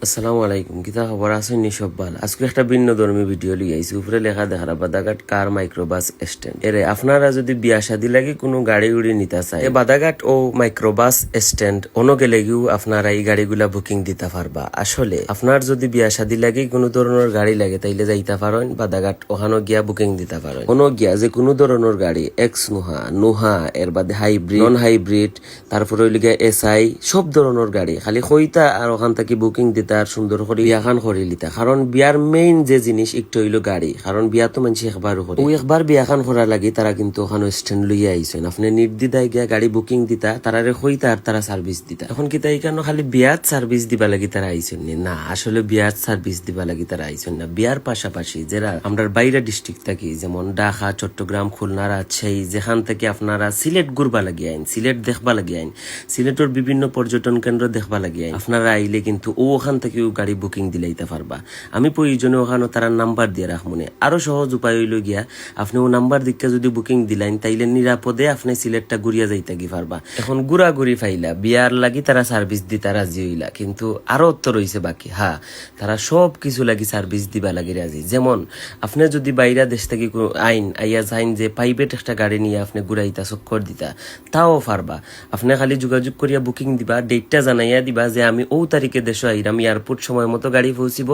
আসসালামু আলাইকুম, কিতা খবর আছেন নি সব্বাল? আজকে একটা ভিন্ন ধর্মী ভিডিও লিয়ে আইছি। উপরে লেখা দেখারা বাদাঘাট কার মাইক্রোবাস স্ট্যান্ড। এরে আপনারা যদি বিয়া শাদি লাগে কোনো গাড়ি উড়ি নিতে চাই, বাদাঘাট ও মাইক্রোবাস স্ট্যান্ড অন্য গেলেগিও আপনারা এই গাড়িগুলা বুকিং দিতে পারবা। আসলে আপনার যদি বিয়া শাদি লাগে কোনো ধরনের গাড়ি লাগে তাইলে যাইতে পারেন বাদাঘাট, ওখানে গিয়া বুকিং দিতে পারেন। কোনো গিয়া যে কোনো ধরনের গাড়ি এক্স নোহা এর বাদে হাইব্রিড, নন হাইব্রিড, তারপরে হইল গিয়া এসআই, সব ধরনের গাড়ি খালি কইতা আর ওখান থেকে বুকিং দিতে আর সুন্দর করে বিয়া খান করে লিতা। কারণ বিয়ার মেইন যে জিনিস একটু হইলো গাড়ি, কারণ বিয়া তো মানুষ একবার করে, ও একবার বিয়া খান করা লাগি তারা কিন্তু ওখানে স্ট্যান্ড লইয়া আইছেন। আপনি নির্দ্বিধায় গিয়া গাড়ি বুকিং দিতা, তারারে কইতা আর তারা সার্ভিস দিতা। এখন কি তাই কেন খালি বিয়াত সার্ভিস দিবা লাগি তারা আইছেন না? আসলে বিয়াত সার্ভিস দিবা লাগি তারা আইছেন না। বিয়ার পাশাপাশি যারা আমরা বাইরে ডিস্ট্রিক্ট থাকি, যেমন ঢাকা, চট্টগ্রাম, খুলনা, রাজশাহী, যেখান থেকে আপনারা সিলেট ঘুরবা লাগি আইন, সিলেট দেখবা লাগি আইন, সিলেটের বিভিন্ন পর্যটন কেন্দ্র দেখবা লাগি আইন, আপনারা আইলে কিন্তু ও ওখান থেকে গাড়ি বুকিং দিলাইতে পারবা। আমি প্রয়োজনে ওখানে তারা নাম্বার দিয়ে রাখমনে। আরো সহজ উপায় হইল গিয়া আপনি ও নাম্বার দিকে যদি বুকিং দিলাইন তাইলে নিরাপদে আপনি সিলেটটা ঘুরিয়া যাইতে গি পারবা। এখন ঘুরি ফাইলা বিয়ার লাগি তারা সার্ভিস দিতে রাজি হইলা, কিন্তু আরো উত্তর রয়েছে বাকি। তারা সব কিছু লাগি সার্ভিস দিবা লাগি রাজি। যেমন আপনি যদি বাইরা দেশ থেকে আইয়া যাইন যে প্রাইভেট একটা গাড়ি নিয়ে আপনি ঘুরাইতা চক্কর দিতা, তাও পারবা। আপনি খালি যোগাযোগ করিয়া বুকিং দিবা, ডেটটা জানাইয়া দিবা যে আমি ও তারিখে দেশে আইরাম, এয়ারপোর্ট সময় মতো গাড়ি পৌঁছিব,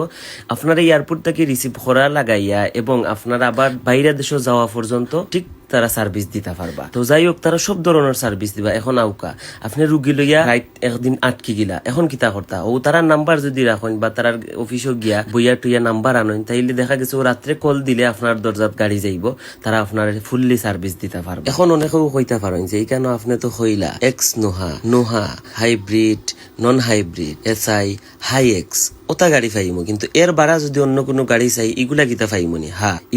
আপনারা এয়ারপোর্ট থেকে রিসিভ করা লাগাইয়া এবং আপনারা আবার বাইরে দেশে যাওয়া পর্যন্ত ঠিক তারা সার্ভিস দিতে পারবা। তো যাই হোক, তারা সব ধরনের সার্ভিস দিবা। এখন আউকা আপনি রুগী লইয়া রাইট একদিন আটকে গিলা, এখন কিতা করতা? ও তারা নাম্বার যদি রাখেন বা তার অফিসে গিয়া বইয়া টুইয়া নাম্বার আনেন, তাইলে দেখা গেছে ও রাত্রে কল দিলে আপনার দরজাত গাড়ি যাইব, তারা আপনার ফুললি সার্ভিস দিতে পারবে। এখন অনেকেও কইতা পারেন যে এই কেন আপনি তো হইলা X Noah hybrid, non hybrid, SI, হাই এক্স ওটা গাড়ি পাইমো, কিন্তু এর বাড়া যদি অন্য কোনো গাড়ি চাই এগুলা কিতা পাইমনি?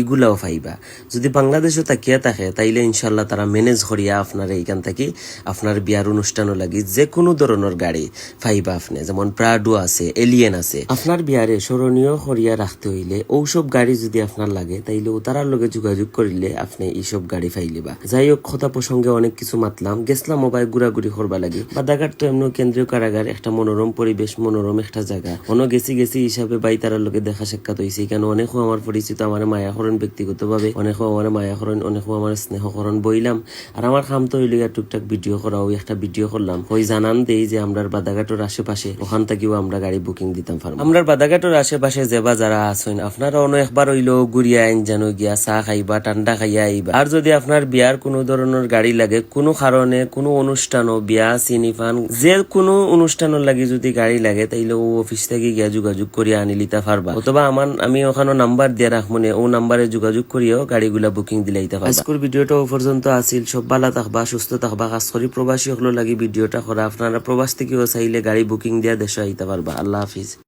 এগুলাও পাইবা। যদি বাংলাদেশও তাকিয়া থাকে তাইলে ইনশাল্লাহ তারা ম্যানেজ করিয়া আপনার এইখান থেকে আপনার বিয়ার অনুষ্ঠানও লাগি যে কোনো ধরনের গাড়ি পাইবা আপনি। যেমন প্রাডো আছে, এলিয়েন আছে। আপনার বিয়ারে স্মরণীয় করিয়া রাখতে হইলে ওসব গাড়ি যদি আপনার লাগে তাইলে ও তারার লগে যোগাযোগ করিলে আপনি এইসব গাড়ি পাইলিবা। যাই হোক, কথা প্রসঙ্গে অনেক কিছু মাতলাম, গেছলাম মোবাইল ঘুরাঘুরি করবা লাগে। বাদাঘাট তো এমন কেন্দ্রীয় কারাগার, একটা মনোরম পরিবেশ, মনোরম একটা জায়গা। গেছি হিসাবে বাই তারার লোকে দেখা সাক্ষাৎ হয়েছে। কেন অনেকও আমার পরিচিত, আমার মায়া করেন ব্যক্তিগতভাবে, অনেকও আমার মায়া করেন, অনেকও আমার স্নেহ করেন বইলাম। আর আমার খাম তো হইলে টুকটাক ভিডিও করা, ওই একটা ভিডিও করলাম, ওই জানান দেই যে আমরা বাদাঘাটের আশেপাশে ওখান থেকেও আমরা গাড়ি বুকিং দিতাম পারবো। আমরা বাদাঘাটের আশেপাশে যেবা যারা আছেন আপনারা অন্য একবার হইলো ঘুরিয়া আইন, জানো গিয়া চা খাইবা, ঠান্ডা খাইয়া আইবা। আর যদি আপনার বিয়ার কোনো ধরনের গাড়ি লাগে, কোনো কারণে কোনো অনুষ্ঠানও, বিয়া সিনিফান যে কোনো অনুষ্ঠানের লাগে যদি গাড়ি লাগে, তাইলে ও অফিস থেকে গিয়া যোগাযোগ করিয়া আনি লিতা পারবা। অথবা আমি ওখানে নাম্বার দিয়ে রাখমনে, ও নাম্বারে যোগাযোগ করিয়াও গাড়িগুলা বুকিং দিলাইতে পারবা। আজকের ভিডিওটা ও পর্যন্ত আসিল। সব ভালো থাকবা, সুস্থ থাকবা। কাজ করি প্রবাসী হলো লাগি ভিডিওটা করা। আপনারা প্রবাস থেকেও চাইলে গাড়ি বুকিং দিয়া দেশে আইতে পারবা। আল্লাহ হাফিজ।